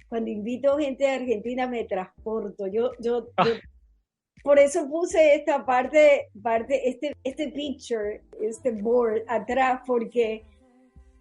Cuando invito gente de Argentina me transporto. Yo Ah, por eso puse esta este picture, este board atrás, porque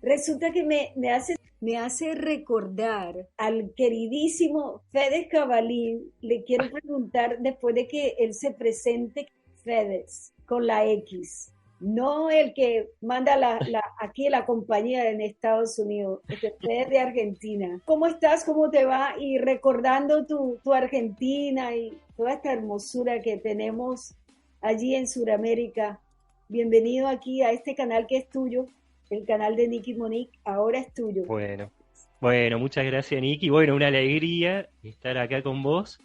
resulta que me hace recordar al queridísimo Fede Cavalín. Le quiero preguntar, después de que él se presente, Fedex, con la X, no el que manda aquí la compañía en Estados Unidos, este Fede de Argentina. ¿Cómo estás? ¿Cómo te va? Y recordando tu Argentina y toda esta hermosura que tenemos allí en Sudamérica. Bienvenido aquí a este canal que es tuyo, el canal de Nicky Monique, ahora es tuyo. bueno, bueno, muchas gracias, Nicky. Bueno, una alegría estar acá con vos.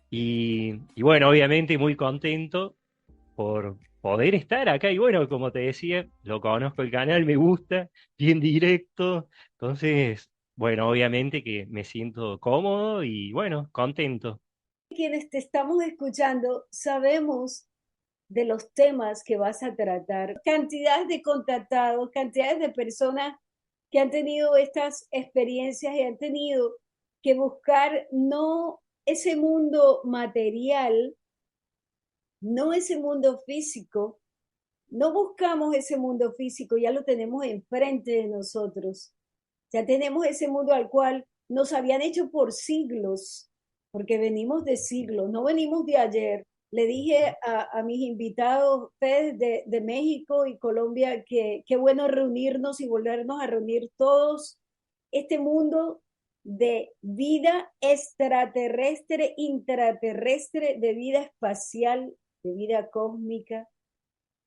Y bueno, obviamente muy contento por poder estar acá. Y bueno, como te decía, lo conozco el canal, me gusta, bien directo. Entonces, bueno, obviamente que me siento cómodo y bueno, contento. Quienes te estamos escuchando sabemos de los temas que vas a tratar. Cantidades de contactados, cantidades de personas que han tenido estas experiencias y han tenido que buscar no ese mundo material, no ese mundo físico. No buscamos ese mundo físico, ya lo tenemos enfrente de nosotros. Ya tenemos ese mundo al cual nos habían hecho por siglos, porque venimos de siglos, no venimos de ayer. Le dije a mis invitados Fed, de México y Colombia que qué bueno reunirnos y volvernos a reunir todos. Este mundo de vida extraterrestre, intraterrestre, de vida espacial, de vida cósmica,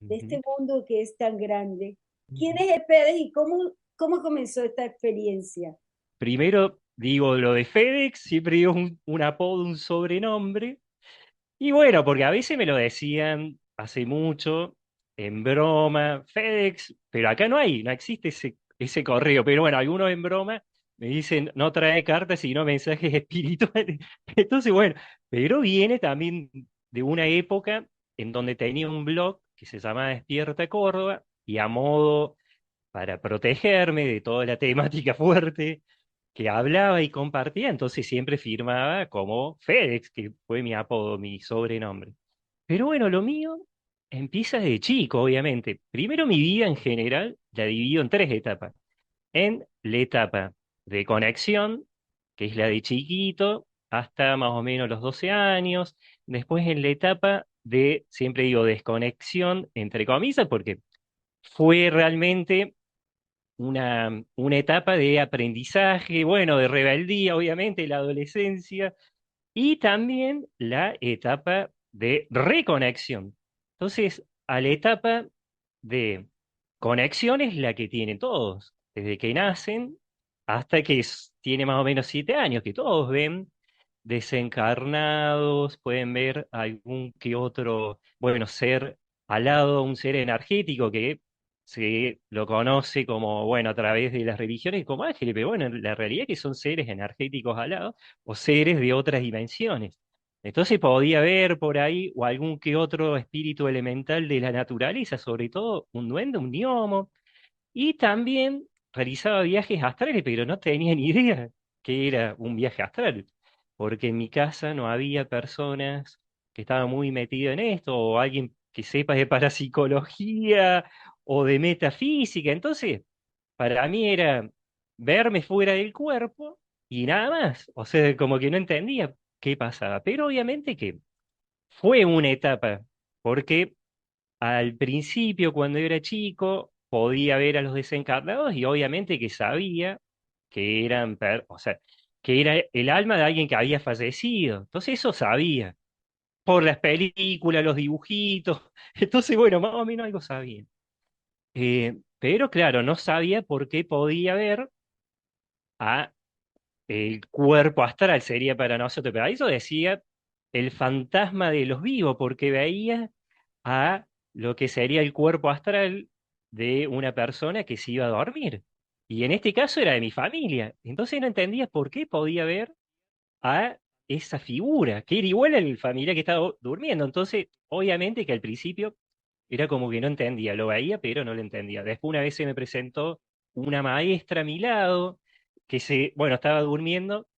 de Ujú, este mundo que es tan grande. ¿Quién ujú. es Epedes y cómo comenzó esta experiencia? Primero digo lo de FedEx, siempre digo un apodo, un sobrenombre. Y bueno, porque a veces me lo decían hace mucho, en broma, FedEx, pero acá no existe ese correo. Pero bueno, algunos en broma me dicen, no trae cartas, sino mensajes espirituales. Entonces, bueno, pero viene también de una época en donde tenía un blog que se llamaba Despierta Córdoba, y a modo para protegerme de toda la temática fuerte que hablaba y compartía, entonces siempre firmaba como FedEx, que fue mi apodo, mi sobrenombre. Pero bueno, lo mío empieza de chico, obviamente. Primero mi vida en general la divido en tres etapas. En la etapa de conexión, que es la de chiquito, hasta más o menos los 12 años. Después en la etapa de, siempre digo, desconexión, entre comillas, porque fue realmente una etapa de aprendizaje, bueno, de rebeldía, obviamente, la adolescencia, y también la etapa de reconexión. Entonces, a la etapa de conexión es la que tienen todos, desde que nacen hasta que tiene más o menos 7 años, que todos ven desencarnados, pueden ver algún que otro, bueno, ser alado, un ser energético que se lo conoce como, bueno, a través de las religiones como ángeles, pero bueno, la realidad es que son seres energéticos alados o seres de otras dimensiones. Entonces podía ver por ahí o algún que otro espíritu elemental de la naturaleza, sobre todo un duende, un gnomo, y también realizaba viajes astrales, pero no tenía ni idea que era un viaje astral, porque en mi casa no había personas que estaban muy metidas en esto, o alguien que sepa de parapsicología o de metafísica. Entonces, para mí era verme fuera del cuerpo y nada más. O sea, como que no entendía qué pasaba. Pero obviamente que fue una etapa, porque al principio, cuando yo era chico, podía ver a los desencarnados y obviamente que sabía que eran, o sea, que era el alma de alguien que había fallecido. Entonces eso sabía, por las películas, los dibujitos. Entonces, bueno, más o menos algo sabía. Pero claro, no sabía por qué podía ver a el cuerpo astral, sería para nosotros. Pero ahí eso decía el fantasma de los vivos, porque veía a lo que sería el cuerpo astral de una persona que se iba a dormir. Y en este caso era de mi familia. Entonces no entendía por qué podía ver a esa figura, que era igual al familiar que estaba durmiendo. Entonces, obviamente que al principio era como que no entendía, lo veía, pero no lo entendía. Después una vez se me presentó una maestra a mi lado, que bueno, estaba durmiendo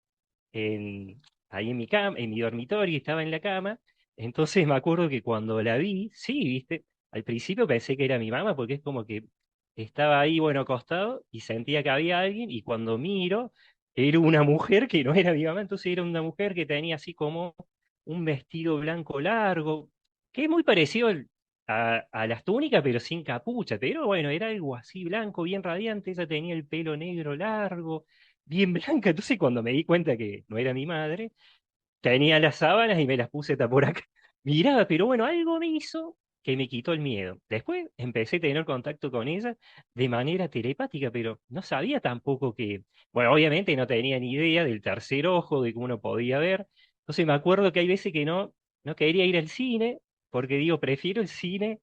en, ahí en mi cama, en mi dormitorio, y estaba en la cama. Entonces me acuerdo que cuando la vi, sí, viste, al principio pensé que era mi mamá, porque es como que estaba ahí, bueno, acostado, y sentía que había alguien, y cuando miro, era una mujer que no era mi mamá, entonces era una mujer que tenía así como un vestido blanco largo, que es muy parecido a las túnicas, pero sin capucha, pero bueno, era algo así blanco, bien radiante, ella tenía el pelo negro largo, bien blanca, entonces cuando me di cuenta que no era mi madre, tenía las sábanas y me las puse por acá. Miraba, pero bueno, algo me hizo que me quitó el miedo. Después empecé a tener contacto con ella de manera telepática, pero no sabía tampoco que, bueno, obviamente no tenía ni idea del tercer ojo, de cómo uno podía ver. Entonces me acuerdo que hay veces que no quería ir al cine, porque digo, prefiero el cine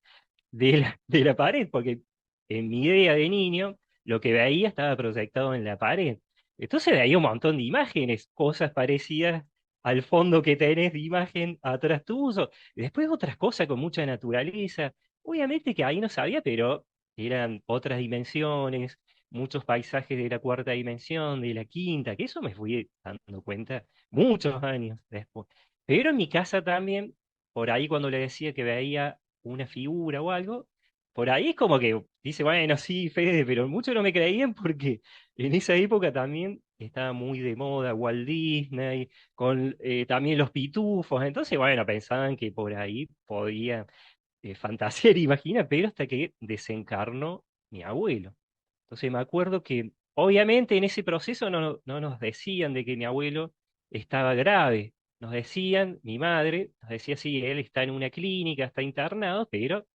de la pared, porque en mi idea de niño, lo que veía estaba proyectado en la pared. Entonces veía un montón de imágenes, cosas parecidas al fondo que tenés de imagen atrás tuyo. Después otras cosas con mucha naturaleza. Obviamente que ahí no sabía, pero eran otras dimensiones, muchos paisajes de la cuarta dimensión, de la quinta, que eso me fui dando cuenta muchos años después. Pero en mi casa también, por ahí cuando le decía que veía una figura o algo, por ahí es como que dice, bueno, sí, Fede, pero muchos no me creían porque en esa época también estaba muy de moda Walt Disney, con también los pitufos, entonces, bueno, pensaban que por ahí podía fantasear, imagina, pero hasta que desencarnó mi abuelo. Entonces me acuerdo que, obviamente, en ese proceso no nos decían de que mi abuelo estaba grave. Nos decían, mi madre, nos decía, sí, él está en una clínica, está internado, pero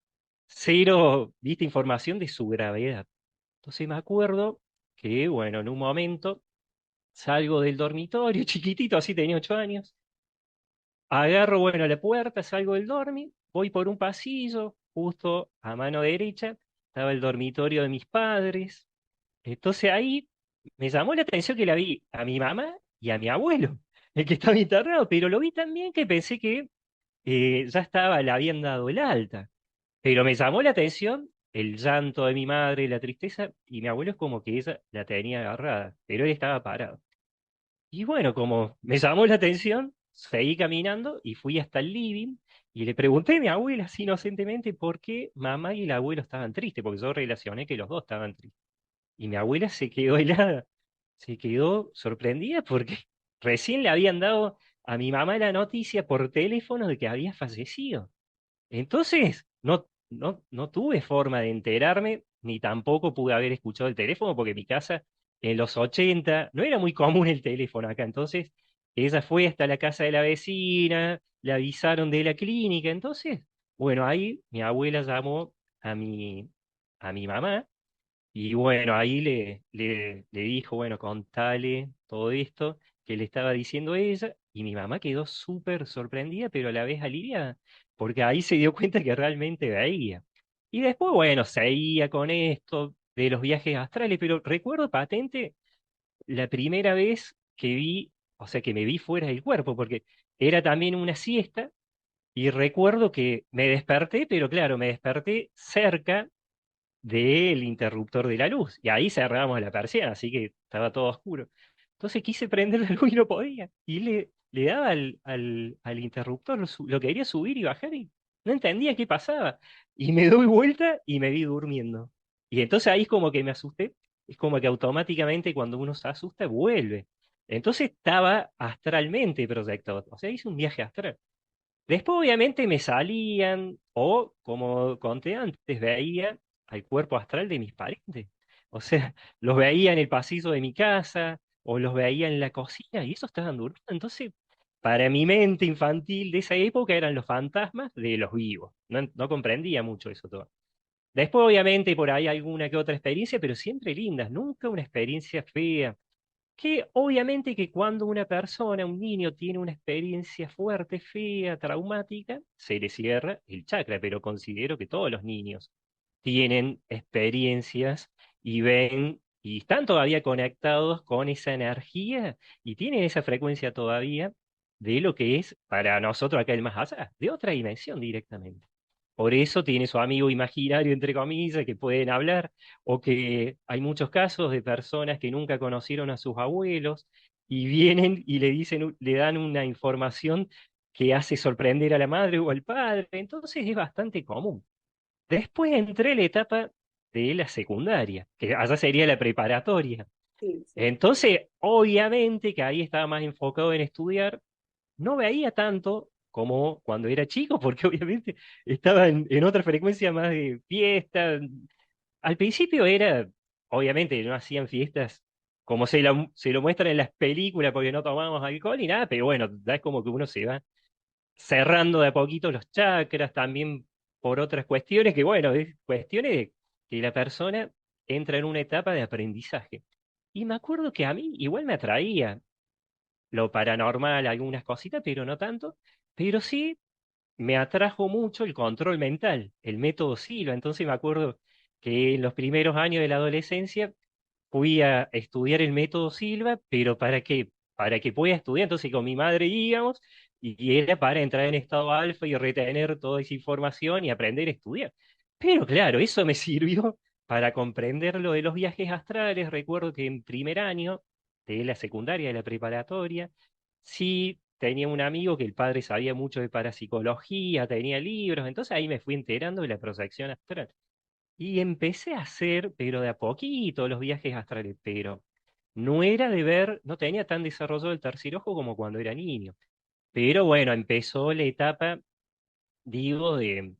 cero, viste, información de su gravedad. Entonces me acuerdo que, bueno, en un momento salgo del dormitorio, chiquitito, así tenía 8 años, agarro, bueno, la puerta, salgo del dormi, voy por un pasillo, justo a mano derecha, estaba el dormitorio de mis padres. Entonces ahí me llamó la atención que la vi a mi mamá y a mi abuelo, el que estaba internado, pero lo vi también que pensé que ya estaba, le habían dado el alta. Pero me llamó la atención el llanto de mi madre, la tristeza, y mi abuelo es como que ella la tenía agarrada, pero él estaba parado. Y bueno, como me llamó la atención, seguí caminando y fui hasta el living y le pregunté a mi abuela así inocentemente por qué mamá y el abuelo estaban tristes, porque yo relacioné que los dos estaban tristes. Y mi abuela se quedó helada, se quedó sorprendida porque recién le habían dado a mi mamá la noticia por teléfono de que había fallecido. Entonces, no tuve forma de enterarme, ni tampoco pude haber escuchado el teléfono, porque en mi casa, en los 80 no era muy común el teléfono acá. Entonces, ella fue hasta la casa de la vecina, le avisaron de la clínica. Entonces, bueno, ahí mi abuela llamó a a mi mamá y bueno, ahí le dijo, bueno, contale todo esto que le estaba diciendo ella, y mi mamá quedó súper sorprendida, pero a la vez aliviada, porque ahí se dio cuenta que realmente veía. Y después, bueno, seguía con esto de los viajes astrales, pero recuerdo patente la primera vez que vi, o sea, que me vi fuera del cuerpo, porque era también una siesta, y recuerdo que me desperté, pero claro, me desperté cerca del interruptor de la luz. Y ahí cerramos la persiana, así que estaba todo oscuro. Entonces quise prender la luz y no podía. Y le daba al interruptor, lo quería subir y bajar y no entendía qué pasaba. Y me doy vuelta y me vi durmiendo. Y entonces ahí es como que me asusté. Es como que automáticamente cuando uno se asusta vuelve. Entonces estaba astralmente proyectado. O sea, hice un viaje astral. Después, obviamente, me salían, o como conté antes, veía al cuerpo astral de mis parientes. O sea, los veía en el pasillo de mi casa, o los veía en la cocina, y eso estaban durmiendo. Entonces, para mi mente infantil de esa época eran los fantasmas de los vivos. No comprendía mucho eso todo. Después, obviamente, por ahí alguna que otra experiencia, pero siempre lindas, nunca una experiencia fea, que obviamente que cuando una persona, un niño, tiene una experiencia fuerte, fea, traumática, se le cierra el chakra, pero considero que todos los niños tienen experiencias y ven y están todavía conectados con esa energía y tienen esa frecuencia todavía de lo que es para nosotros acá el más allá, de otra dimensión directamente. Por eso tiene su amigo imaginario, entre comillas, que pueden hablar, o que hay muchos casos de personas que nunca conocieron a sus abuelos y vienen y le dicen, le dan una información que hace sorprender a la madre o al padre, entonces es bastante común. Después entré a la etapa de la secundaria, que allá sería la preparatoria. Sí, sí. Entonces, obviamente que ahí estaba más enfocado en estudiar, no veía tanto como cuando era chico, porque obviamente estaba en otra frecuencia más de fiesta. Al principio era, obviamente no hacían fiestas como se lo muestran en las películas porque no tomábamos alcohol ni nada, pero bueno, ya es como que uno se va cerrando de a poquito los chakras, también por otras cuestiones que, bueno, es cuestiones de que la persona entra en una etapa de aprendizaje. Y me acuerdo que a mí igual me atraía lo paranormal, algunas cositas, pero no tanto, pero sí me atrajo mucho el control mental, el método Silva. Entonces me acuerdo que en los primeros años de la adolescencia fui a estudiar el método Silva, pero ¿para qué? Para que pueda estudiar. Entonces con mi madre íbamos y era para entrar en estado alfa y retener toda esa información y aprender a estudiar. Pero claro, eso me sirvió para comprender lo de los viajes astrales. Recuerdo que en primer año de la secundaria, de la preparatoria, sí tenía un amigo que el padre sabía mucho de parapsicología, tenía libros, entonces ahí me fui enterando de la proyección astral. Y empecé a hacer, pero de a poquito, los viajes astrales, pero no era de ver, no tenía tan desarrollado el tercer ojo como cuando era niño. Pero bueno, empezó la etapa, digo, de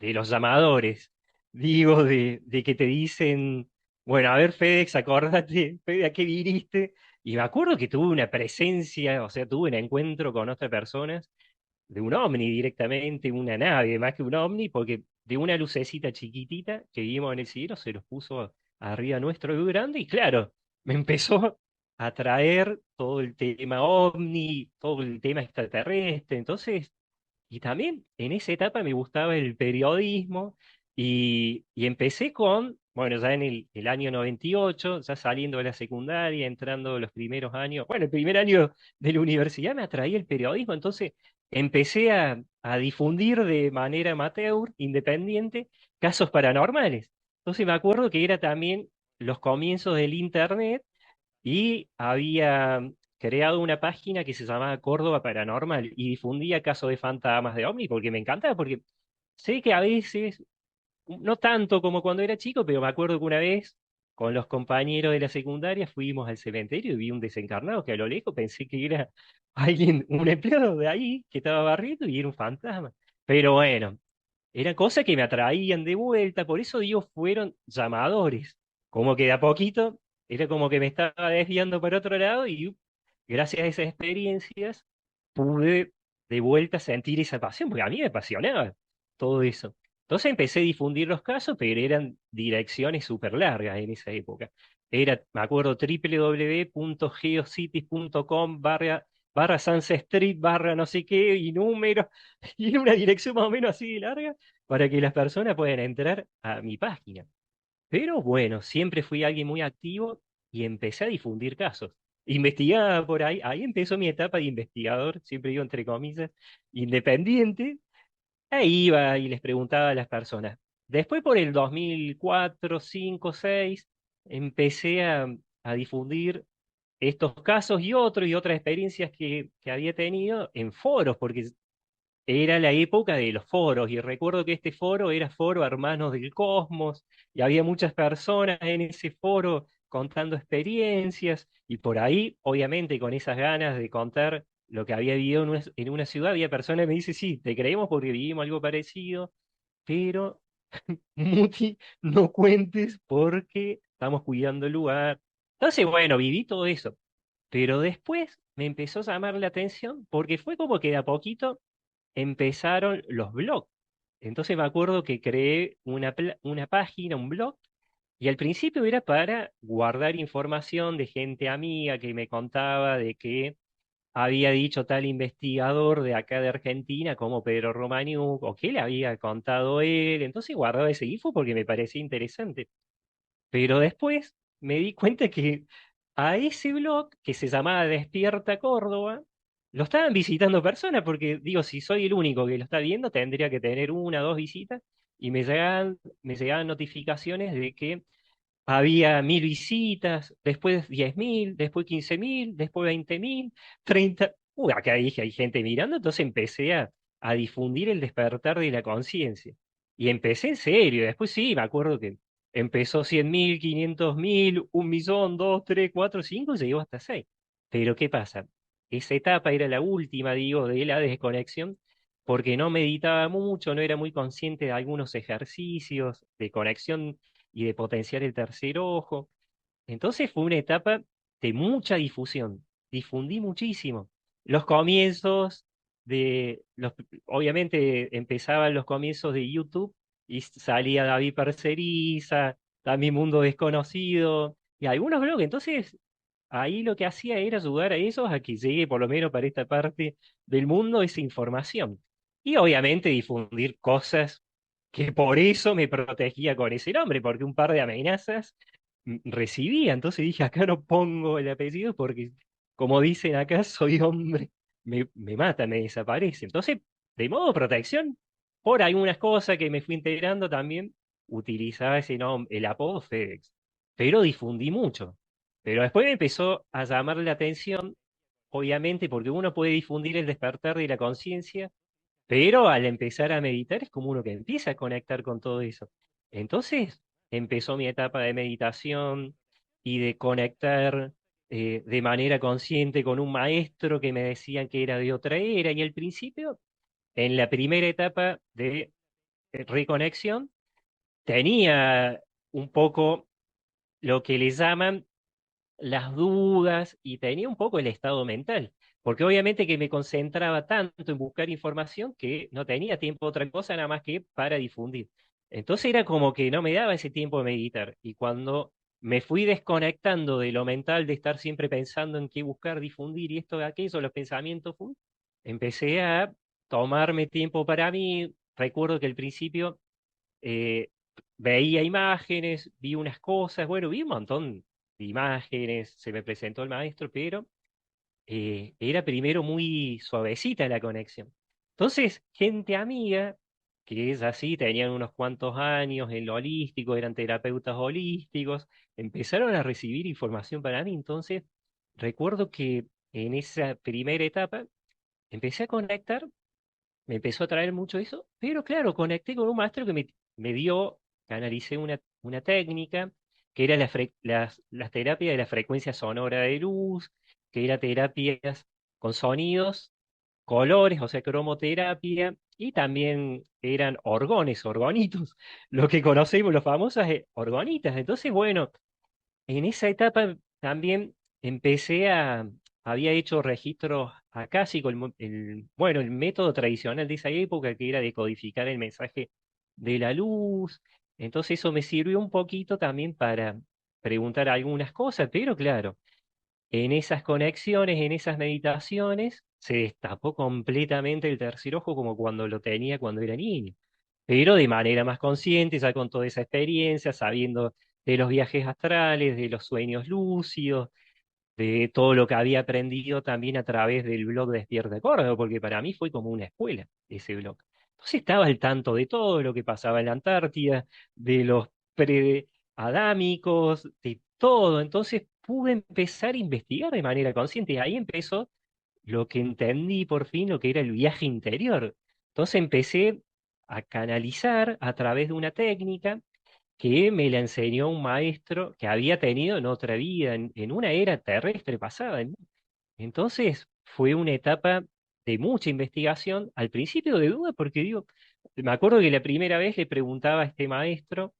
los llamadores, digo, de que te dicen, bueno, a ver, FedEx, acordate, Fede, ¿a qué viniste? Y me acuerdo que tuve una presencia, o sea, tuve un encuentro con otras personas de un ovni directamente, una nave, más que un ovni, porque de una lucecita chiquitita que vimos en el cielo se los puso arriba nuestro y grande, y claro, me empezó a traer todo el tema ovni, todo el tema extraterrestre, entonces, y también en esa etapa me gustaba el periodismo, y empecé con, bueno, ya en el año 98 ya saliendo de la secundaria, entrando los primeros años, bueno, el primer año de la universidad me atraía el periodismo, entonces empecé a difundir de manera amateur, independiente, casos paranormales. Entonces me acuerdo que era también los comienzos del internet y había creado una página que se llamaba Córdoba Paranormal y difundía casos de fantasmas de ovni porque me encantaba, porque sé que a veces no tanto como cuando era chico, pero me acuerdo que una vez con los compañeros de la secundaria fuimos al cementerio y vi un desencarnado que a lo lejos pensé que era alguien, un empleado de ahí que estaba barriendo y era un fantasma. Pero bueno, eran cosas que me atraían de vuelta, por eso digo, fueron llamadores. Como que de a poquito era como que me estaba desviando para otro lado y gracias a esas experiencias pude de vuelta sentir esa pasión, porque a mí me apasionaba todo eso. Entonces empecé a difundir los casos, pero eran direcciones súper largas en esa época. Era, me acuerdo, www.geocities.com barra Sunset Street, barra no sé qué, y números, y en una dirección más o menos así de larga, para que las personas puedan entrar a mi página. Pero bueno, siempre fui alguien muy activo y empecé a difundir casos. Investigaba por ahí, ahí empezó mi etapa de investigador, siempre digo entre comillas, independiente. Ahí iba y les preguntaba a las personas. Después por el 2004, 5, 6, empecé a difundir estos casos y otras experiencias que había tenido en foros, porque era la época de los foros, y recuerdo que este foro era Foro Hermanos del Cosmos, y había muchas personas en ese foro contando experiencias, y por ahí, obviamente, con esas ganas de contar lo que había vivido en una ciudad, había personas que me dicen, sí, te creemos porque vivimos algo parecido, pero Muti, no cuentes porque estamos cuidando el lugar. Entonces, bueno, viví todo eso, pero después me empezó a llamar la atención porque fue como que de a poquito empezaron los blogs. Entonces me acuerdo que creé una página, un blog, y al principio era para guardar información de gente amiga que me contaba de que había dicho tal investigador de acá de Argentina como Pedro Romaniuk, o que le había contado él. Entonces guardaba ese info porque me parecía interesante. Pero después me di cuenta que a ese blog, que se llamaba Despierta Córdoba, lo estaban visitando personas, porque digo, si soy el único que lo está viendo, tendría que tener una o dos visitas, y me llegaban notificaciones de que había 1.000 visitas, después 10.000, después 15.000, después 20.000, 30. Acá dije, hay gente mirando, entonces empecé a difundir el despertar de la conciencia. Y empecé en serio, después sí, me acuerdo que empezó 100.000, 500.000, 1.000.000, 2, 3, 4, 5, y se llegó hasta 6. Pero ¿qué pasa? Esa etapa era la última, digo, de la desconexión, porque no meditaba mucho, no era muy consciente de algunos ejercicios de conexión y de potenciar el tercer ojo. Entonces fue una etapa de mucha difusión. Difundí muchísimo. Los comienzos de los, obviamente empezaban los comienzos de YouTube y salía David Parceriza, también Mundo Desconocido y algunos blogs. Entonces ahí lo que hacía era ayudar a esos a que llegue por lo menos para esta parte del mundo esa información. Y obviamente difundir cosas que por eso me protegía con ese nombre, porque un par de amenazas recibía. Entonces dije, acá no pongo el apellido porque, como dicen acá, soy hombre, me mata, me desaparece. Entonces, de modo protección, por algunas cosas que me fui integrando también, utilizaba ese nombre, el apodo FedEx, pero difundí mucho. Pero después me empezó a llamar la atención, obviamente, porque uno puede difundir el despertar de la conciencia, pero al empezar a meditar es como uno que empieza a conectar con todo eso. Entonces empezó mi etapa de meditación y de conectar de manera consciente con un maestro que me decían que era de otra era. Y al principio, en la primera etapa de reconexión, tenía un poco lo que le llaman las dudas y tenía un poco el estado mental, porque obviamente que me concentraba tanto en buscar información que no tenía tiempo de otra cosa nada más que para difundir. Entonces era como que no me daba ese tiempo de meditar y cuando me fui desconectando de lo mental, de estar siempre pensando en qué buscar, difundir y esto, aquello, los pensamientos, empecé a tomarme tiempo para mí. Recuerdo que al principio eh, veía imágenes, vi unas cosas, bueno, vi un montón de imágenes, se me presentó el maestro, pero era primero muy suavecita la conexión. Entonces, gente amiga, que es así, tenían unos cuantos años en lo holístico, eran terapeutas holísticos, empezaron a recibir información para mí. Entonces, recuerdo que en esa primera etapa empecé a conectar, me empezó a traer mucho eso, pero claro, conecté con un maestro que me dio, canalicé una técnica, que era las terapias de la frecuencia sonora de luz, que era terapias con sonidos, colores, o sea, cromoterapia, y también eran orgones, orgonitos, lo que conocemos, los famosas orgonitas. Entonces, bueno, en esa etapa también había hecho registros acásicos, bueno, el método tradicional de esa época que era decodificar el mensaje de la luz. Entonces eso me sirvió un poquito también para preguntar algunas cosas, pero claro, en esas conexiones, en esas meditaciones, se destapó completamente el tercer ojo como cuando lo tenía cuando era niño, pero de manera más consciente, ya con toda esa experiencia, sabiendo de los viajes astrales, de los sueños lúcidos, de todo lo que había aprendido también a través del blog Despierta Córdoba, porque para mí fue como una escuela ese blog. Entonces estaba al tanto de todo lo que pasaba en la Antártida, de los preadámicos, de todo. Entonces pude empezar a investigar de manera consciente y ahí empezó lo que entendí por fin, lo que era el viaje interior. Entonces empecé a canalizar a través de una técnica que me la enseñó un maestro que había tenido en otra vida, en una era terrestre pasada. Entonces fue una etapa de mucha investigación, al principio de duda, porque digo, me acuerdo que la primera vez le preguntaba a este maestro,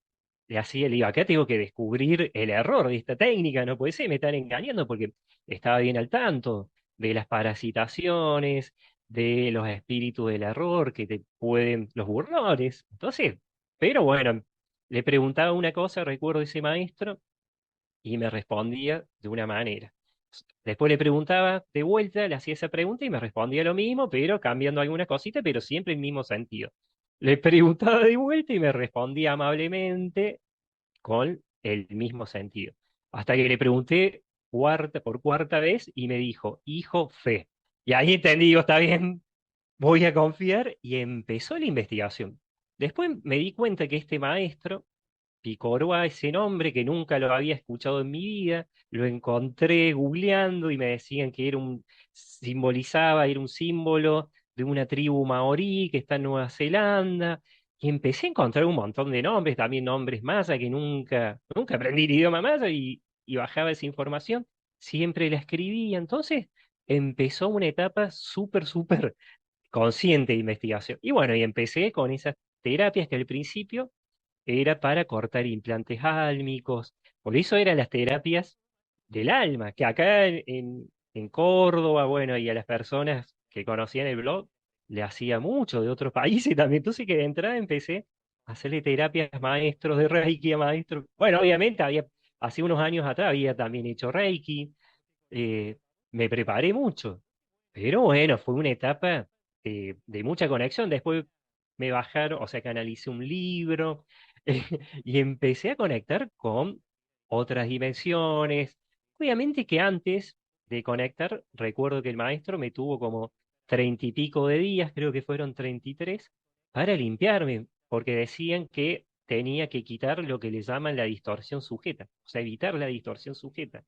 le digo, acá tengo que descubrir el error de esta técnica, no puede ser, me están engañando porque estaba bien al tanto de las parasitaciones, de los espíritus del error que te pueden, los burlones. Entonces, pero bueno, le preguntaba una cosa, recuerdo ese maestro, y me respondía de una manera. Después le preguntaba de vuelta, le hacía esa pregunta y me respondía lo mismo, pero cambiando alguna cosita, pero siempre el mismo sentido. Le preguntaba de vuelta y me respondía amablemente con el mismo sentido. Hasta que le pregunté por cuarta vez y me dijo, hijo, fe. Y ahí entendí, digo, está bien, voy a confiar y empezó la investigación. Después me di cuenta que este maestro Picorúa, ese nombre que nunca lo había escuchado en mi vida, lo encontré googleando y me decían que simbolizaba, era un símbolo de una tribu maorí que está en Nueva Zelanda, y empecé a encontrar un montón de nombres, también nombres maya que nunca aprendí el idioma maya y bajaba esa información, siempre la escribía, entonces empezó una etapa súper consciente de investigación. Y bueno, y empecé con esas terapias que al principio era para cortar implantes álmicos, por eso eran las terapias del alma, que acá en Córdoba, bueno, y a las personas que conocían el blog, le hacía mucho de otros países también. Entonces que de entrada empecé a hacerle terapias a maestros de Reiki, a maestros. Bueno, obviamente hace unos años atrás había también hecho Reiki, eh, me preparé mucho, pero bueno, fue una etapa de mucha conexión. Después me bajaron, o sea, canalicé un libro y empecé a conectar con otras dimensiones. Obviamente que antes de conectar, recuerdo que el maestro me tuvo como 30 y pico de días, creo que fueron 33, para limpiarme, porque decían que tenía que quitar lo que le llaman la distorsión sujeta, o sea, evitar la distorsión sujeta,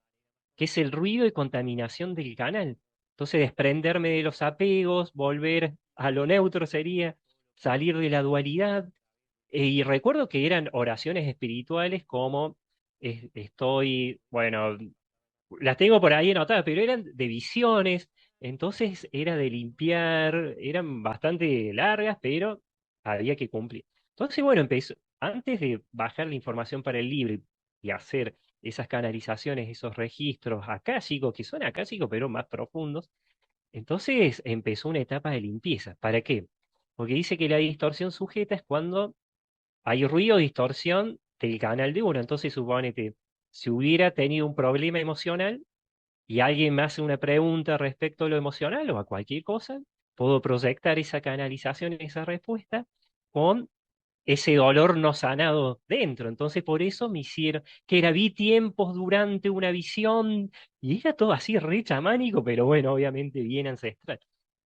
que es el ruido y contaminación del canal. Entonces, desprenderme de los apegos, volver a lo neutro sería salir de la dualidad. Y recuerdo que eran oraciones espirituales como estoy, bueno, las tengo por ahí anotadas, pero eran de visiones, entonces era de limpiar, eran bastante largas, pero había que cumplir. Entonces, bueno, empezó, antes de bajar la información para el libro y hacer esas canalizaciones, esos registros acásicos, que son acásicos, pero más profundos, entonces empezó una etapa de limpieza. ¿Para qué? Porque dice que la distorsión sujeta es cuando hay ruido o distorsión del canal de uno. Entonces, supónete, si hubiera tenido un problema emocional, y alguien me hace una pregunta respecto a lo emocional o a cualquier cosa, puedo proyectar esa canalización, esa respuesta con ese dolor no sanado dentro. Entonces, por eso me hicieron, que era, vi tiempos durante una visión, y era todo así re chamánico, pero bueno, obviamente bien ancestral.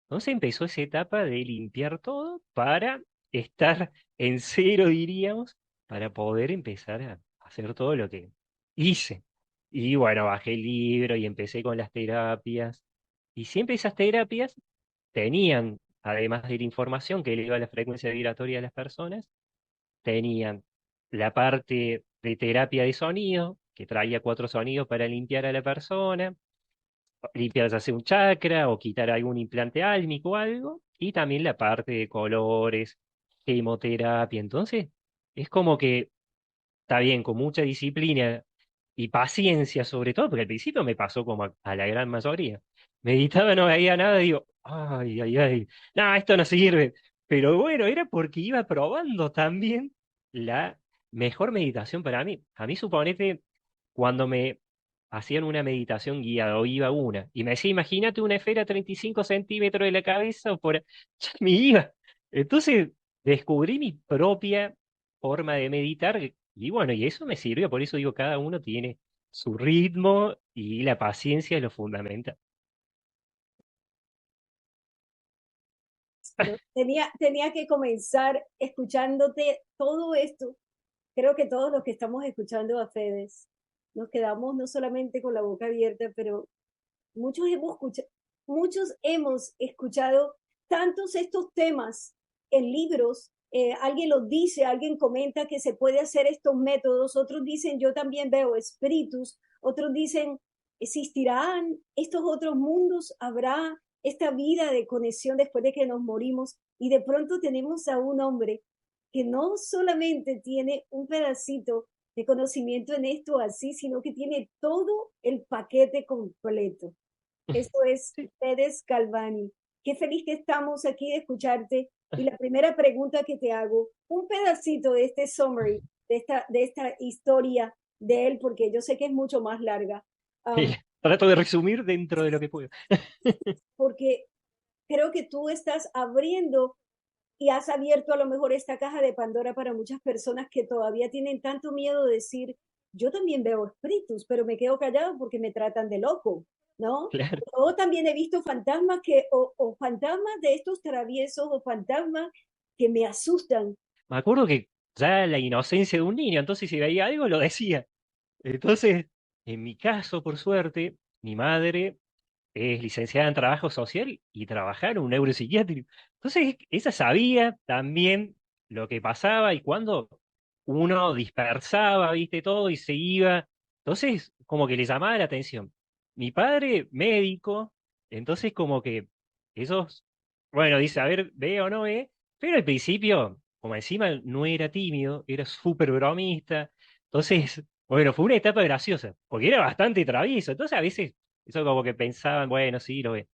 Entonces empezó esa etapa de limpiar todo para estar en cero, diríamos, para poder empezar a hacer todo lo que hice. Y bueno, bajé el libro y empecé con las terapias. Y siempre esas terapias tenían, además de la información que eleva la frecuencia vibratoria de las personas, tenían la parte de terapia de sonido, que traía 4 sonidos para limpiar a la persona, limpiar ya sea un chakra o quitar algún implante álmico o algo, y también la parte de colores, quimioterapia. Entonces, es como que está bien, con mucha disciplina y paciencia sobre todo, porque al principio me pasó como a la gran mayoría. Meditaba, no veía nada, digo, ay, no, esto no sirve. Pero bueno, era porque iba probando también la mejor meditación para mí. A mí, suponete, cuando me hacían una meditación guiada o iba una, y me decía, imagínate una esfera 35 centímetros de la cabeza o por... Ya me iba. Entonces, descubrí mi propia forma de meditar. Y bueno, y eso me sirvió, por eso digo, cada uno tiene su ritmo y la paciencia es lo fundamental. Pero tenía que comenzar escuchándote todo esto. Creo que todos los que estamos escuchando a Fedes nos quedamos no solamente con la boca abierta, pero muchos hemos escuchado tantos estos temas en libros. Alguien los dice, alguien comenta que se puede hacer estos métodos, otros dicen, yo también veo espíritus, otros dicen, existirán estos otros mundos, habrá esta vida de conexión después de que nos morimos, y de pronto tenemos a un hombre que no solamente tiene un pedacito de conocimiento en esto así, sino que tiene todo el paquete completo. Eso es Sí. Pérez Galvani. Qué feliz que estamos aquí de escucharte. Y la primera pregunta que te hago, un pedacito de este summary, de esta historia de él, porque yo sé que es mucho más larga, um, Trato de resumir dentro de lo que puedo. porque creo que tú estás abriendo y has abierto a lo mejor esta caja de Pandora para muchas personas que todavía tienen tanto miedo de decir, yo también veo espíritus, pero me quedo callado porque me tratan de loco, ¿no? Claro. O también he visto fantasmas o fantasmas de estos traviesos o fantasmas que me asustan. Me acuerdo que ya la inocencia de un niño, entonces si veía algo lo decía. Entonces, en mi caso, por suerte, mi madre es licenciada en trabajo social y trabajaba en un neuropsiquiátrico. Entonces, ella sabía también lo que pasaba y cuando uno dispersaba, viste, todo y se iba. Entonces, como que le llamaba la atención. Mi padre, médico, entonces como que esos, bueno, dice, a ver, ve o no ve, pero al principio, como encima no era tímido, era súper bromista. Entonces, bueno, fue una etapa graciosa, porque era bastante travieso. Entonces, a veces eso como que pensaban, bueno, sí, lo ve.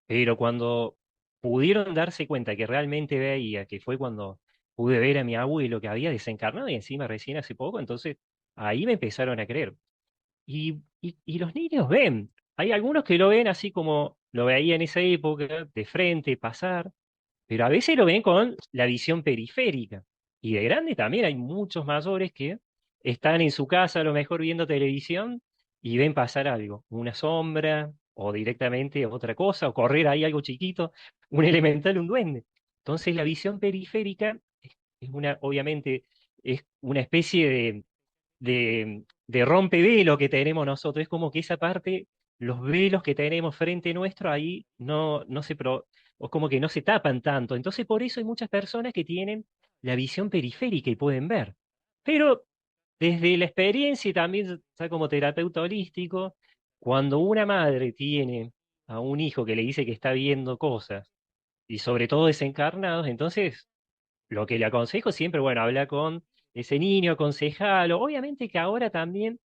Pero cuando pudieron darse cuenta que realmente veía, que fue cuando pude ver a mi abuelo que había desencarnado y encima recién hace poco, entonces ahí me empezaron a creer. Y los niños ven. Hay algunos que lo ven así como lo veía en esa época, de frente, pasar, pero a veces lo ven con la visión periférica. Y de grande también hay muchos mayores que están en su casa a lo mejor viendo televisión y ven pasar algo, una sombra o directamente otra cosa, o correr ahí algo chiquito, un elemental, un duende. Entonces la visión periférica es una, obviamente, es una especie de rompevelo que tenemos nosotros. Es como que esa parte, los velos que tenemos frente nuestro, ahí no se o como que no se tapan tanto. Entonces, por eso hay muchas personas que tienen la visión periférica y pueden ver. Pero desde la experiencia y también ya como terapeuta holístico, cuando una madre tiene a un hijo que le dice que está viendo cosas, y sobre todo desencarnados, entonces lo que le aconsejo siempre, bueno, habla con ese niño, aconsejalo. Obviamente que ahora también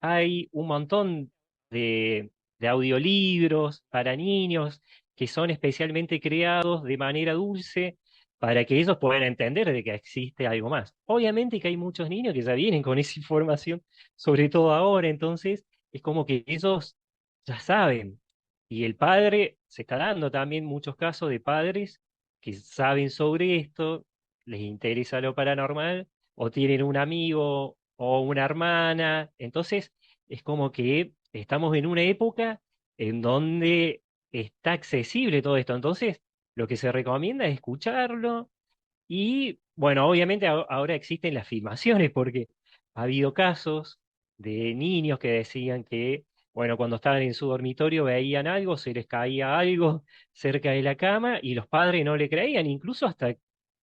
hay un montón de audiolibros para niños que son especialmente creados de manera dulce para que ellos puedan entender de que existe algo más. Obviamente que hay muchos niños que ya vienen con esa información, sobre todo ahora, entonces es como que ellos ya saben. Y el padre, se está dando también muchos casos de padres que saben sobre esto, les interesa lo paranormal, o tienen un amigo o una hermana, entonces es como que estamos en una época en donde está accesible todo esto. Entonces, lo que se recomienda es escucharlo y, bueno, obviamente ahora existen las filmaciones porque ha habido casos de niños que decían que, bueno, cuando estaban en su dormitorio veían algo, se les caía algo cerca de la cama y los padres no le creían, incluso hasta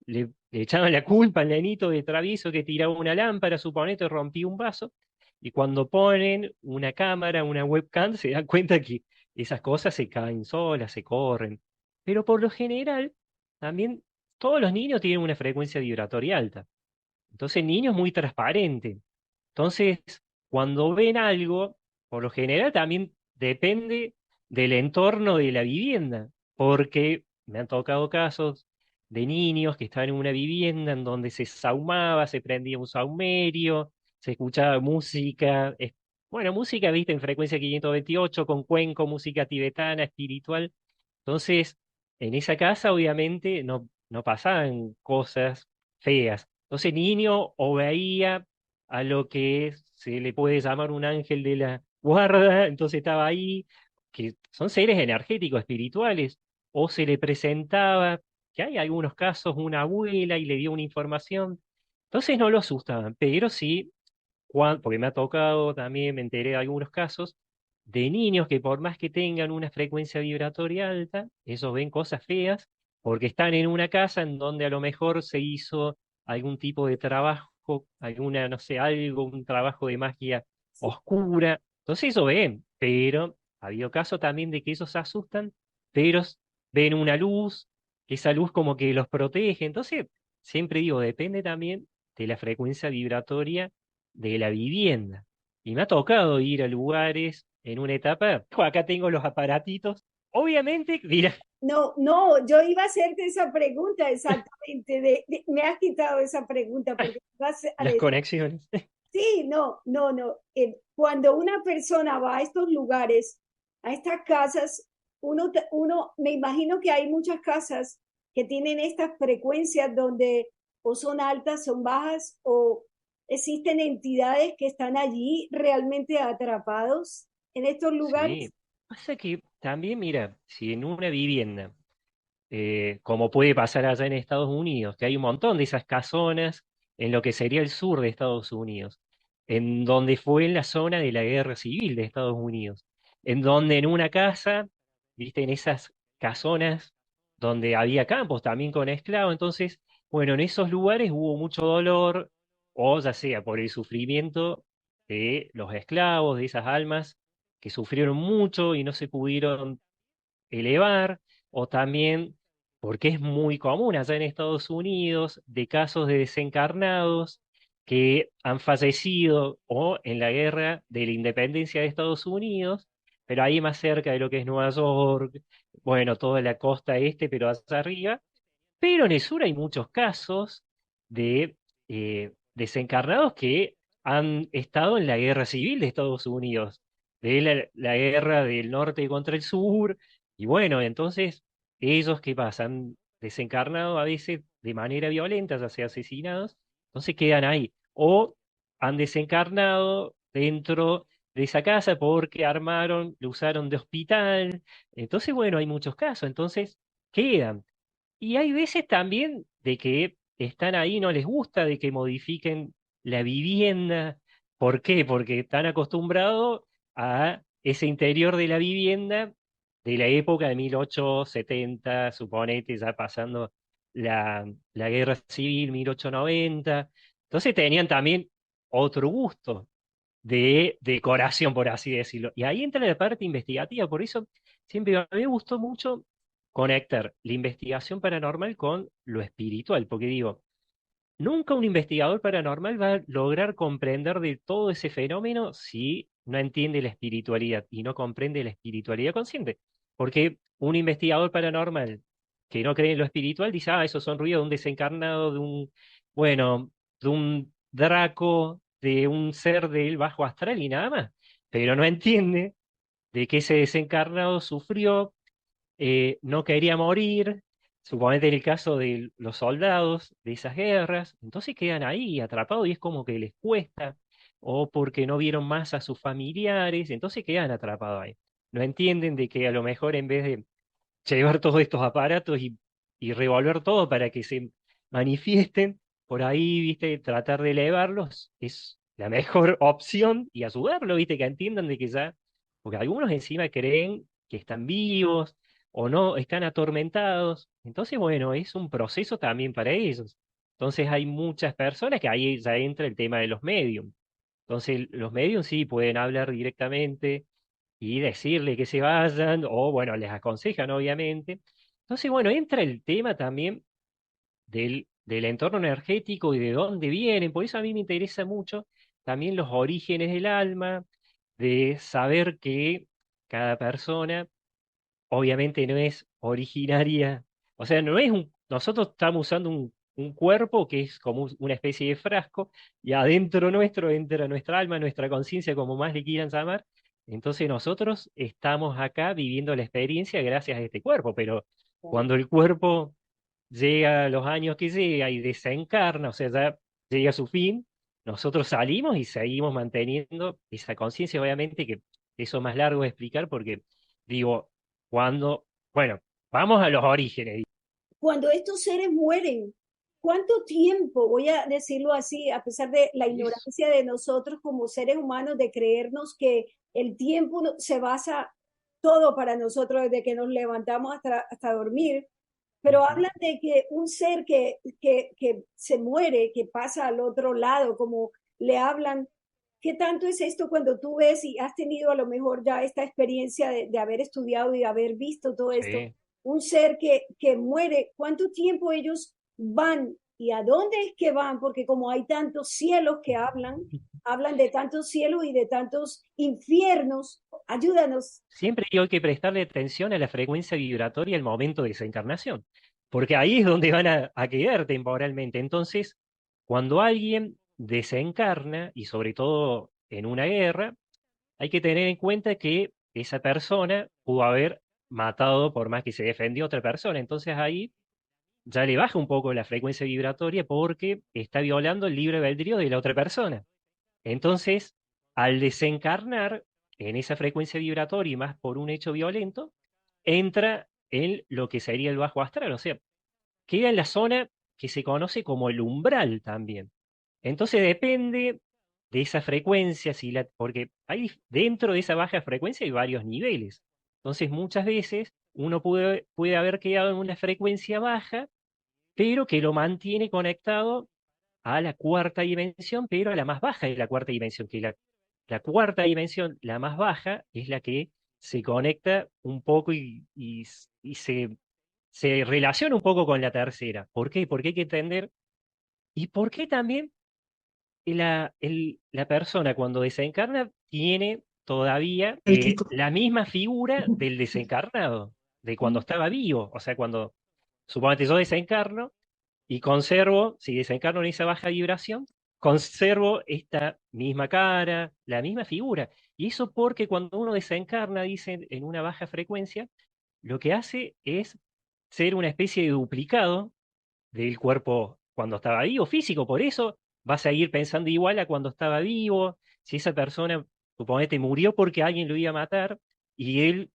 le echaban la culpa al nenito de travieso que tiraba una lámpara, suponete, rompía un vaso. Y cuando ponen una cámara, una webcam, se dan cuenta que esas cosas se caen solas, se corren. Pero por lo general, también todos los niños tienen una frecuencia vibratoria alta. Entonces, el niño es muy transparente. Entonces, cuando ven algo, por lo general también depende del entorno de la vivienda, porque me han tocado casos de niños que estaban en una vivienda en donde se sahumaba, se prendía un sahumerio, se escuchaba música, bueno, música, viste, en frecuencia 528, con cuenco, música tibetana, espiritual. Entonces, en esa casa obviamente no pasaban cosas feas. Entonces, niño o veía a lo que se le puede llamar un ángel de la guarda, entonces estaba ahí, que son seres energéticos, espirituales, o se le presentaba, que hay algunos casos, una abuela y le dio una información. Entonces no lo asustaban, pero sí porque me ha tocado también, me enteré de algunos casos de niños que por más que tengan una frecuencia vibratoria alta, ellos ven cosas feas porque están en una casa en donde a lo mejor se hizo algún tipo de trabajo, alguna, no sé, algo, un trabajo de magia Sí. oscura. Entonces eso ven, pero ha habido casos también de que ellos se asustan, pero ven una luz, que esa luz como que los protege. Entonces, siempre digo, depende también de la frecuencia vibratoria de la vivienda. Y me ha tocado ir a lugares en una etapa, acá tengo los aparatitos, obviamente, mira, No, no, yo iba a hacerte esa pregunta exactamente, me has quitado esa pregunta porque vas a las decir, conexiones. sí, no, no, no. Cuando una persona va a estos lugares, a estas casas, uno, me imagino que hay muchas casas que tienen estas frecuencias donde o son altas, son bajas, o existen entidades que están allí realmente atrapados en estos Sí, lugares. pasa que también, mira, si en una vivienda, como puede pasar allá en Estados Unidos, que hay un montón de esas casonas en lo que sería el sur de Estados Unidos, en donde fue en la zona de la guerra civil de Estados Unidos, en donde en una casa, viste, en esas casonas donde había campos también con esclavos, entonces, bueno, en esos lugares hubo mucho dolor, o ya sea por el sufrimiento de los esclavos, de esas almas que sufrieron mucho y no se pudieron elevar, o también porque es muy común allá en Estados Unidos de casos de desencarnados que han fallecido o en la guerra de la independencia de Estados Unidos, pero ahí más cerca de lo que es Nueva York, bueno, toda la costa este, pero hacia arriba, pero en el sur hay muchos casos de desencarnados que han estado en la guerra civil de Estados Unidos, de la guerra del norte contra el sur, y bueno, entonces ellos qué pasan, desencarnado a veces de manera violenta, ya sea asesinados, entonces quedan ahí, o han desencarnado dentro de esa casa porque armaron, lo usaron de hospital, entonces bueno, hay muchos casos, entonces quedan. Y hay veces también de que están ahí, no les gusta de que modifiquen la vivienda. ¿Por qué? Porque están acostumbrados a ese interior de la vivienda de la época de 1870, suponete, ya pasando la guerra civil, 1890. Entonces tenían también otro gusto de decoración, por así decirlo. Y ahí entra la parte investigativa, por eso siempre a mí me gustó mucho conectar la investigación paranormal con lo espiritual, porque digo, nunca un investigador paranormal va a lograr comprender de todo ese fenómeno si no entiende la espiritualidad y no comprende la espiritualidad consciente. Porque un investigador paranormal que no cree en lo espiritual dice, ah, esos son ruidos de un desencarnado, de un, bueno, de un Draco, de un ser del bajo astral y nada más. Pero no entiende de que ese desencarnado sufrió, no quería morir, suponete en el caso de los soldados de esas guerras, entonces quedan ahí atrapados y es como que les cuesta, o porque no vieron más a sus familiares, entonces quedan atrapados ahí. No entienden de que a lo mejor en vez de llevar todos estos aparatos y revolver todo para que se manifiesten, por ahí, viste, tratar de elevarlos es la mejor opción y ayudarlo, viste, que entiendan de que ya, porque algunos encima creen que están vivos o no, están atormentados, entonces, bueno, es un proceso también para ellos. Entonces hay muchas personas que ahí ya entra el tema de los mediums. Entonces los mediums sí pueden hablar directamente y decirle que se vayan, o bueno, les aconsejan obviamente. Entonces, bueno, entra el tema también del entorno energético y de dónde vienen, por eso a mí me interesa mucho también los orígenes del alma, de saber que cada persona obviamente no es originaria, o sea, no es un, nosotros estamos usando un cuerpo que es como una especie de frasco, y adentro nuestro entra nuestra alma, nuestra conciencia, como más le quieran llamar. Entonces nosotros estamos acá viviendo la experiencia gracias a este cuerpo, pero cuando el cuerpo llega a los años que llega y desencarna, o sea, ya llega a su fin, nosotros salimos y seguimos manteniendo esa conciencia, obviamente que eso es más largo de explicar porque digo, cuando, bueno, vamos a los orígenes. Cuando estos seres mueren, ¿cuánto tiempo, voy a decirlo así, a pesar de la Eso, ignorancia de nosotros como seres humanos, de creernos que el tiempo se basa todo para nosotros, desde que nos levantamos hasta dormir, pero ujú, hablan de que un ser que se muere, que pasa al otro lado, como le hablan, ¿qué tanto es esto cuando tú ves y has tenido a lo mejor ya esta experiencia de haber estudiado y de haber visto todo esto? sí. Un ser que muere, ¿cuánto tiempo ellos van y a dónde es que van? Porque como hay tantos cielos que hablan, hablan de tantos cielos y de tantos infiernos, ayúdanos. Siempre hay que prestarle atención a la frecuencia vibratoria al momento de desencarnación, porque ahí es donde van a quedar temporalmente. Entonces, cuando alguien desencarna, y sobre todo en una guerra, hay que tener en cuenta que esa persona pudo haber matado por más que se defendió a otra persona. Entonces ahí ya le baja un poco la frecuencia vibratoria porque está violando el libre albedrío de la otra persona. Entonces, al desencarnar en esa frecuencia vibratoria y más por un hecho violento, entra en lo que sería el bajo astral, o sea, queda en la zona que se conoce como el umbral también. Entonces depende de esa frecuencia, porque hay, dentro de esa baja frecuencia hay varios niveles. Entonces muchas veces uno puede haber quedado en una frecuencia baja, pero que lo mantiene conectado a la cuarta dimensión, pero a la más baja de la cuarta dimensión, que la cuarta dimensión, la más baja, es la que se conecta un poco y se relaciona un poco con la tercera. ¿Por qué? Porque hay que entender, y por qué también la persona cuando desencarna tiene todavía El que... la misma figura del desencarnado, de cuando estaba vivo. O sea, cuando, suponete yo desencarno, y conservo, si desencarno en esa baja vibración, conservo esta misma cara, la misma figura. Y eso porque cuando uno desencarna, dicen, en una baja frecuencia, lo que hace es ser una especie de duplicado del cuerpo cuando estaba vivo, físico. Por eso vas a ir pensando igual a cuando estaba vivo. Si esa persona, suponete, murió porque alguien lo iba a matar y él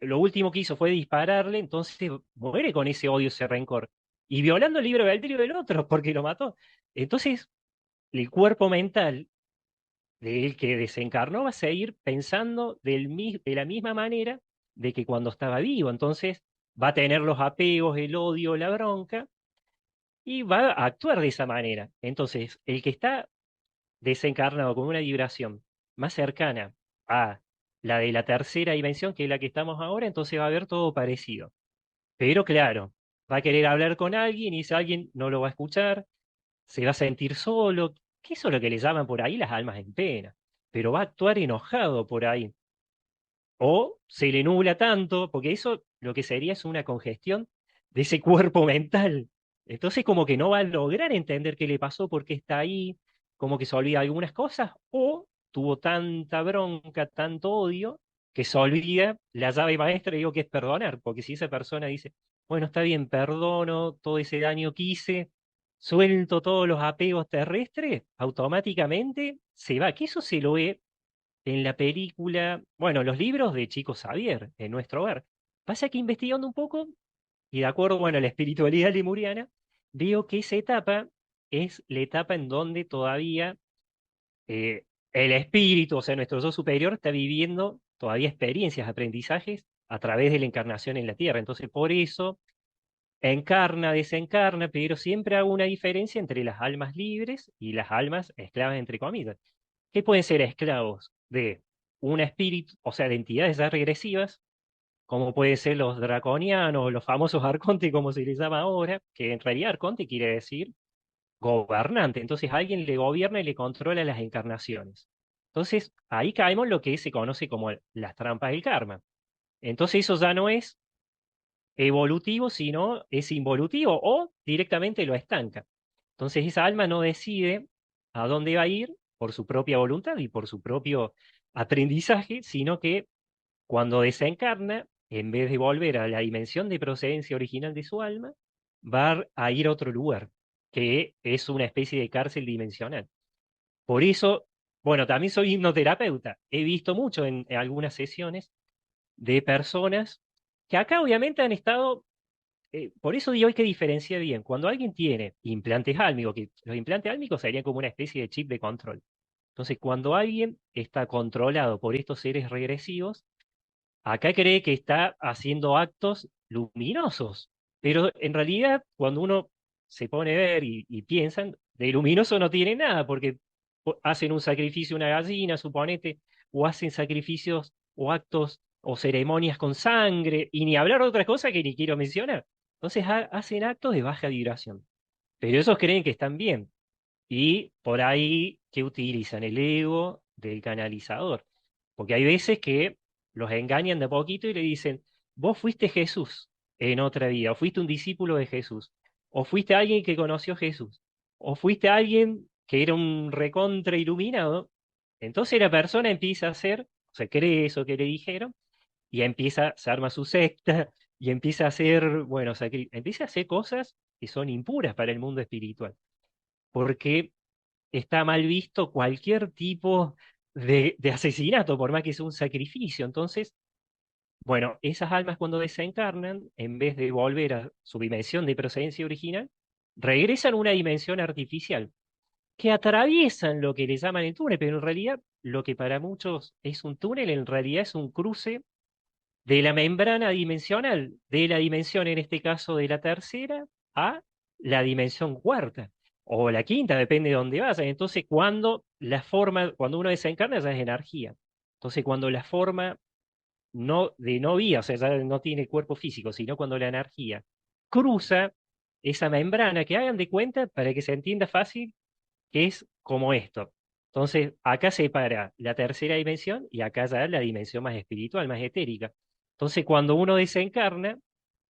lo último que hizo fue dispararle, entonces muere con ese odio, ese rencor. Y violando el libre albedrío del otro porque lo mató. Entonces, el cuerpo mental del que desencarnó va a seguir pensando de la misma manera de que cuando estaba vivo. Entonces, va a tener los apegos, el odio, la bronca, y va a actuar de esa manera. Entonces, el que está desencarnado con una vibración más cercana a la de la tercera dimensión, que es la que estamos ahora, entonces va a haber todo parecido. Pero claro, va a querer hablar con alguien y ese alguien no lo va a escuchar, se va a sentir solo, que eso es lo que le llaman por ahí las almas en pena, pero va a actuar enojado por ahí. O se le nubla tanto, porque eso lo que sería es una congestión de ese cuerpo mental. Entonces como que no va a lograr entender qué le pasó, por qué está ahí, como que se olvida algunas cosas, o tuvo tanta bronca, tanto odio, que se olvida la llave maestra, digo, que es perdonar, porque si esa persona dice, bueno, está bien, perdono todo ese daño que hice, suelto todos los apegos terrestres, automáticamente se va, que eso se lo ve en la película, bueno, los libros de Chico Xavier, en nuestro hogar. Pasa que investigando un poco, y de acuerdo, bueno, a la espiritualidad lemuriana, veo que esa etapa es la etapa en donde todavía el espíritu, o sea, nuestro yo superior, está viviendo todavía experiencias, aprendizajes a través de la encarnación en la Tierra. Entonces, por eso encarna, desencarna, pero siempre hago una diferencia entre las almas libres y las almas esclavas, entre comillas, que pueden ser esclavos de un espíritu, o sea, de entidades ya regresivas, como pueden ser los draconianos, los famosos arcontes, como se les llama ahora, que en realidad arconte quiere decir gobernante. Entonces alguien le gobierna y le controla las encarnaciones. Entonces ahí caemos en lo que se conoce como las trampas del karma. Entonces eso ya no es evolutivo, sino es involutivo o directamente lo estanca. Entonces esa alma no decide a dónde va a ir por su propia voluntad y por su propio aprendizaje, sino que cuando desencarna, en vez de volver a la dimensión de procedencia original de su alma, va a ir a otro lugar, que es una especie de cárcel dimensional. Por eso, bueno, también soy hipnoterapeuta. He visto mucho en algunas sesiones de personas que acá obviamente han estado, por eso digo hay que diferenciar bien. Cuando alguien tiene implantes álmicos, que los implantes álmicos serían como una especie de chip de control. Entonces, cuando alguien está controlado por estos seres regresivos, acá cree que está haciendo actos luminosos, pero en realidad cuando uno se pone a ver y piensan, de luminoso no tiene nada, porque hacen un sacrificio a una gallina, suponete, o hacen sacrificios o actos o ceremonias con sangre, y ni hablar de otras cosas que ni quiero mencionar. Entonces hacen actos de baja vibración, pero esos creen que están bien, y por ahí que utilizan el ego del canalizador. Porque hay veces que los engañan de a poquito y le dicen, vos fuiste Jesús en otra vida, o fuiste un discípulo de Jesús, o fuiste alguien que conoció a Jesús, o fuiste alguien que era un recontra iluminado. Entonces la persona empieza a hacer, o sea, cree eso que le dijeron, y empieza, se arma su secta, y empieza a hacer, bueno, empieza a hacer cosas que son impuras para el mundo espiritual. Porque está mal visto cualquier tipo de asesinato, por más que sea un sacrificio. Entonces, bueno, esas almas cuando desencarnan, en vez de volver a su dimensión de procedencia original, regresan a una dimensión artificial, que atraviesan lo que le llaman el túnel, pero en realidad lo que para muchos es un túnel, en realidad es un cruce de la membrana dimensional, de la dimensión, en este caso de la tercera, a la dimensión cuarta, o la quinta, depende de dónde vayas. Entonces, cuando uno desencarna ya es energía. Entonces, cuando la forma no vía, o sea, ya no tiene cuerpo físico, sino cuando la energía cruza esa membrana, que hagan de cuenta, para que se entienda fácil, que es como esto. Entonces, acá separa la tercera dimensión y acá ya la dimensión más espiritual, más etérica. Entonces, cuando uno desencarna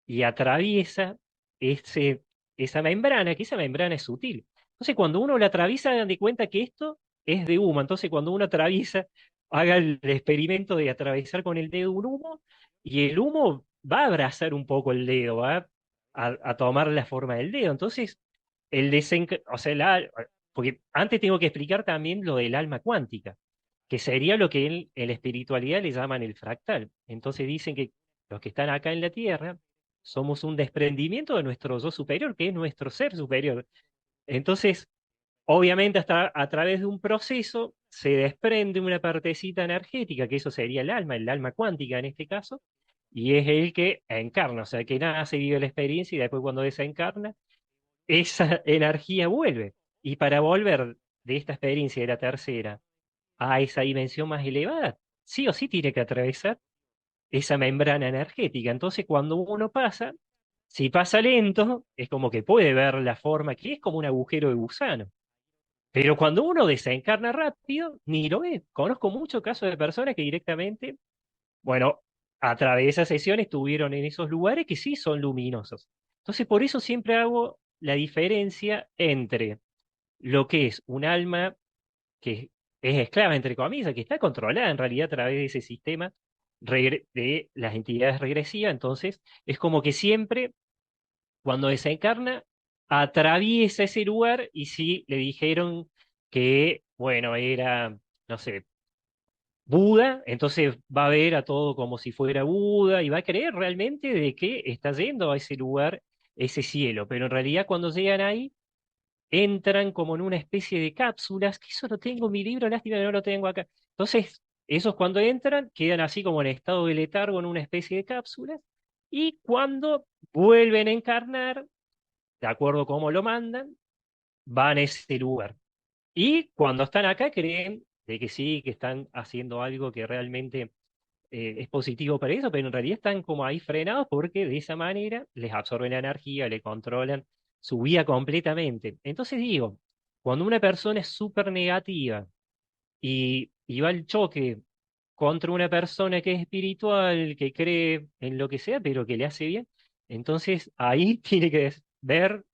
y atraviesa ese, esa membrana, que esa membrana es sutil. Entonces, cuando uno la atraviesa, dan de cuenta que esto es de humo. Entonces, cuando uno atraviesa, haga el experimento de atravesar con el dedo un humo, y el humo va a abrazar un poco el dedo, va a tomar la forma del dedo. Entonces, o sea, porque antes tengo que explicar también lo del alma cuántica, que sería lo que en la espiritualidad le llaman el fractal. Entonces dicen que los que están acá en la Tierra somos un desprendimiento de nuestro yo superior, que es nuestro ser superior. Entonces, obviamente, hasta a través de un proceso se desprende una partecita energética, que eso sería el alma cuántica en este caso, y es el que encarna, o sea, que nace, vive la experiencia y después cuando desencarna, esa energía vuelve. Y para volver de esta experiencia de la tercera a esa dimensión más elevada, sí o sí tiene que atravesar esa membrana energética. Entonces, cuando uno pasa, si pasa lento, es como que puede ver la forma, que es como un agujero de gusano. Pero cuando uno desencarna rápido, ni lo ve. Conozco muchos casos de personas que directamente, bueno, a través de esas sesiones estuvieron en esos lugares que sí son luminosos. Entonces, por eso siempre hago la diferencia entre lo que es un alma que es esclava, entre comillas, que está controlada en realidad a través de ese sistema de las entidades regresivas. Entonces, es como que siempre, cuando desencarna, atraviesa ese lugar y si le dijeron que, bueno, era, no sé, Buda, entonces va a ver a todo como si fuera Buda y va a creer realmente de que está yendo a ese lugar, ese cielo. Pero en realidad cuando llegan ahí, entran como en una especie de cápsulas, que eso lo tengo en mi libro, lástima que no lo tengo acá. Entonces, esos cuando entran quedan así como en estado de letargo en una especie de cápsulas, y cuando vuelven a encarnar, de acuerdo a cómo lo mandan, van a ese lugar. Y cuando están acá creen de que sí, que están haciendo algo que realmente es positivo para eso, pero en realidad están como ahí frenados porque de esa manera les absorben la energía, le controlan su vida completamente. Entonces digo, cuando una persona es súper negativa y va al choque contra una persona que es espiritual, que cree en lo que sea, pero que le hace bien, entonces ahí tiene que ver,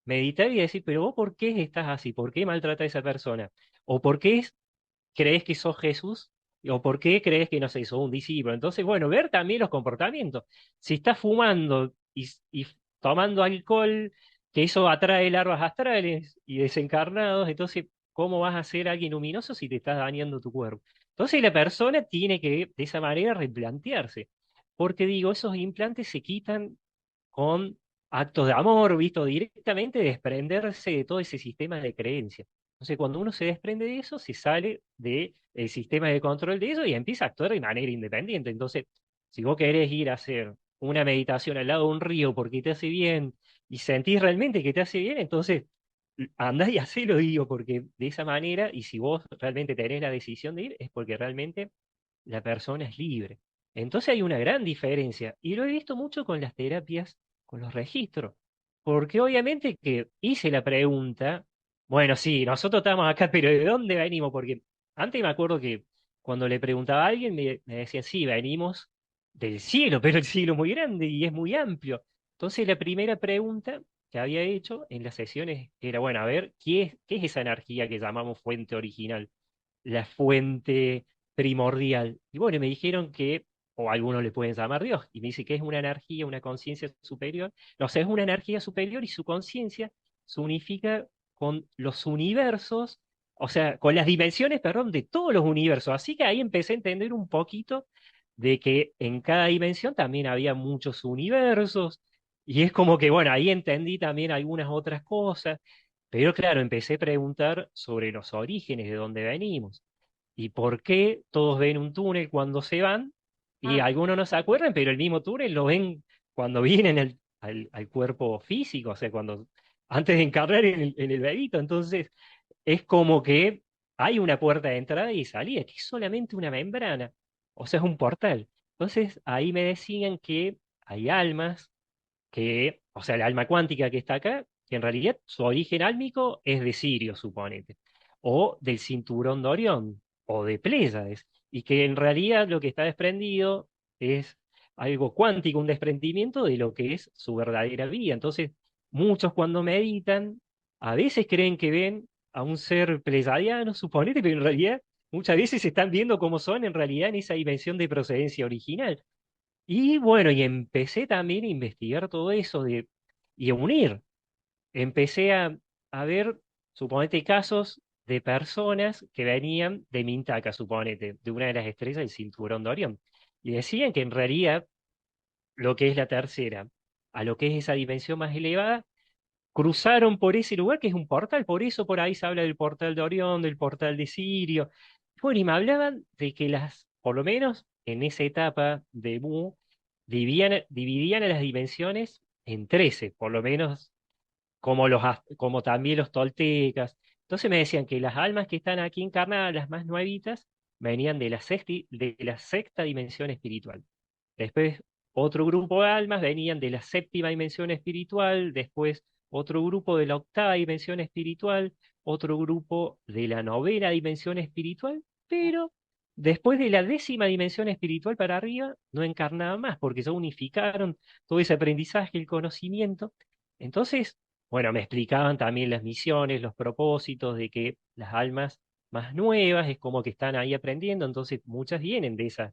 meditar y decir, pero vos ¿por qué estás así? ¿Por qué maltrata a esa persona? ¿O por qué crees que sos Jesús? ¿O por qué crees que no sé, sos un discípulo? Entonces, bueno, ver también los comportamientos. Si estás fumando y tomando alcohol, que eso atrae larvas astrales y desencarnados, entonces, ¿cómo vas a ser alguien luminoso si te estás dañando tu cuerpo? Entonces, la persona tiene que, de esa manera, replantearse. Porque digo, esos implantes se quitan con actos de amor, visto directamente, desprenderse de todo ese sistema de creencias. Entonces, cuando uno se desprende de eso, se sale del sistema de control de eso y empieza a actuar de manera independiente. Entonces, si vos querés ir a hacer una meditación al lado de un río porque te hace bien y sentís realmente que te hace bien, entonces andá y hacelo, digo, porque de esa manera, y si vos realmente tenés la decisión de ir, es porque realmente la persona es libre. Entonces hay una gran diferencia, y lo he visto mucho con las terapias, con los registros, porque obviamente que hice la pregunta, bueno, sí, nosotros estamos acá, pero ¿de dónde venimos? Porque antes me acuerdo que cuando le preguntaba a alguien me decían, sí, venimos del cielo, pero el cielo es muy grande y es muy amplio. Entonces la primera pregunta que había hecho en las sesiones era, bueno, a ver, qué es esa energía que llamamos fuente original? La fuente primordial. Y bueno, me dijeron que, o algunos le pueden llamar Dios, y me dice que es una energía, una conciencia superior. No sé, es una energía superior y su conciencia se unifica con los universos, o sea, con las dimensiones, perdón, de todos los universos. Así que ahí empecé a entender un poquito de que en cada dimensión también había muchos universos, y es como que, bueno, ahí entendí también algunas otras cosas. Pero claro, empecé a preguntar sobre los orígenes, de dónde venimos, y por qué todos ven un túnel cuando se van, y Ah, algunos no se acuerdan, pero el mismo túnel lo ven cuando vienen al cuerpo físico, o sea, cuando, antes de encarnar en el bebito. Entonces, es como que hay una puerta de entrada y salida, que es solamente una membrana, o sea, es un portal. Entonces, ahí me decían que hay almas que, o sea, el alma cuántica que está acá, que en realidad su origen álmico es de Sirio, suponete, o del cinturón de Orión, o de Pléyades, y que en realidad lo que está desprendido es algo cuántico, un desprendimiento de lo que es su verdadera vida. Entonces, muchos cuando meditan, a veces creen que ven a un ser pleyadiano, suponete, pero en realidad muchas veces se están viendo como son en realidad en esa dimensión de procedencia original. Y bueno, y empecé también a investigar todo eso y a unir. Empecé a ver, suponete, casos de personas que venían de Mintaka, suponete, de una de las estrellas del cinturón de Orión. Y decían que en realidad lo que es la tercera, a lo que es esa dimensión más elevada, cruzaron por ese lugar que es un portal. Por eso por ahí se habla del portal de Orión, del portal de Sirio. Bueno, y me hablaban de que por lo menos en esa etapa de Mu, dividían a las dimensiones en 13, por lo menos como también los toltecas. Entonces me decían que las almas que están aquí encarnadas, las más nuevitas, venían de la sexta dimensión espiritual. Después otro grupo de almas venían de la séptima dimensión espiritual, después otro grupo de la octava dimensión espiritual, otro grupo de la novena dimensión espiritual, pero después de la décima dimensión espiritual para arriba no encarnaban más, porque ya unificaron todo ese aprendizaje, el conocimiento. Entonces, bueno, me explicaban también las misiones, los propósitos de que las almas más nuevas es como que están ahí aprendiendo, entonces muchas vienen de esa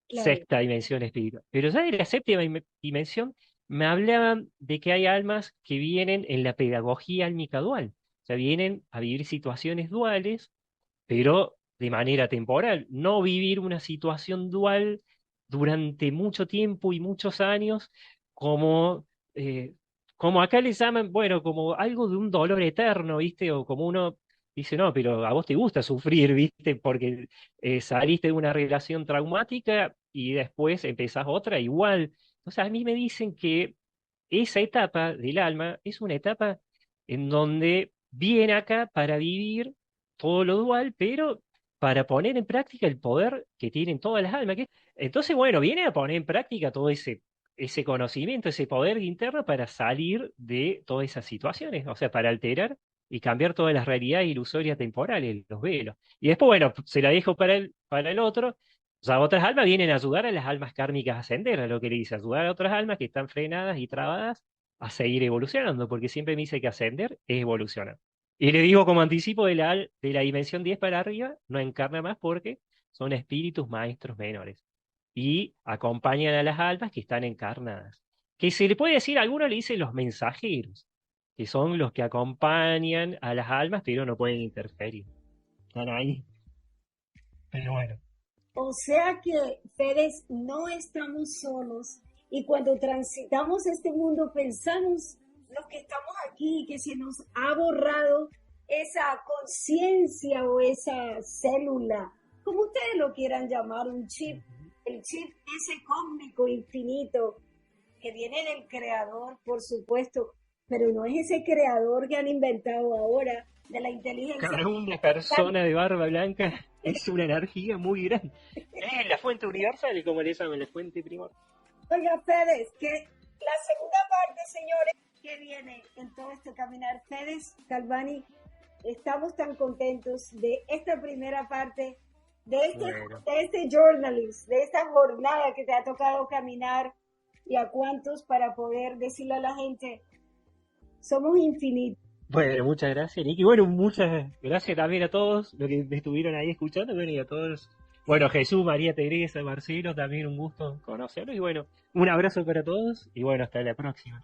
claro. sexta dimensión espiritual. Pero ya de la séptima dimensión me hablaban de que hay almas que vienen en la pedagogía álmica dual. O sea, vienen a vivir situaciones duales, pero de manera temporal. No vivir una situación dual durante mucho tiempo y muchos años, como, eh, como acá le llaman, bueno, como algo de un dolor eterno, ¿viste? O como uno dice, no, pero a vos te gusta sufrir, ¿viste? Porque saliste de una relación traumática y después empezás otra igual. Entonces, a mí me dicen que esa etapa del alma es una etapa en donde viene acá para vivir todo lo dual, pero para poner en práctica el poder que tienen todas las almas. Entonces, bueno, viene a poner en práctica todo ese conocimiento, ese poder interno para salir de todas esas situaciones, o sea, para alterar y cambiar todas las realidades ilusorias temporales, los velos. Y después, bueno, se la dejo para el otro. O sea, otras almas vienen a ayudar a las almas kármicas a ascender, a lo que le dice, ayudar a otras almas que están frenadas y trabadas a seguir evolucionando, porque siempre me dice que ascender es evolucionar. Y le digo como anticipo de la dimensión 10 para arriba, no encarna más porque son espíritus maestros menores. Y acompañan a las almas que están encarnadas. Que se le puede decir, a algunos le dicen los mensajeros, que son los que acompañan a las almas, pero no pueden interferir. Están ahí. Pero bueno. O sea que, Férez, no estamos solos y cuando transitamos este mundo pensamos los que estamos aquí que se nos ha borrado esa conciencia o esa célula, como ustedes lo quieran llamar, un chip, el chip ese cósmico infinito que viene del creador, por supuesto, pero no es ese creador que han inventado ahora de la inteligencia Cada una artificial. persona de barba blanca es una energía muy grande. Es la fuente universal, como le llaman, la fuente primordial. Oiga, Fede, que la segunda parte, señores, que viene en todo este caminar, Fede Calvani, estamos tan contentos de esta primera parte, Bueno, de este journalist, de esta jornada que te ha tocado caminar y a cuántos para poder decirle a la gente, somos infinitos. bueno, muchas gracias, Nicky. Bueno, muchas gracias también a todos los que me estuvieron ahí escuchando. Bueno, y a todos. Bueno, Jesús, María Teresa, Marcelo, también un gusto conocerlos. Y bueno, un abrazo para todos. Y bueno, hasta la próxima.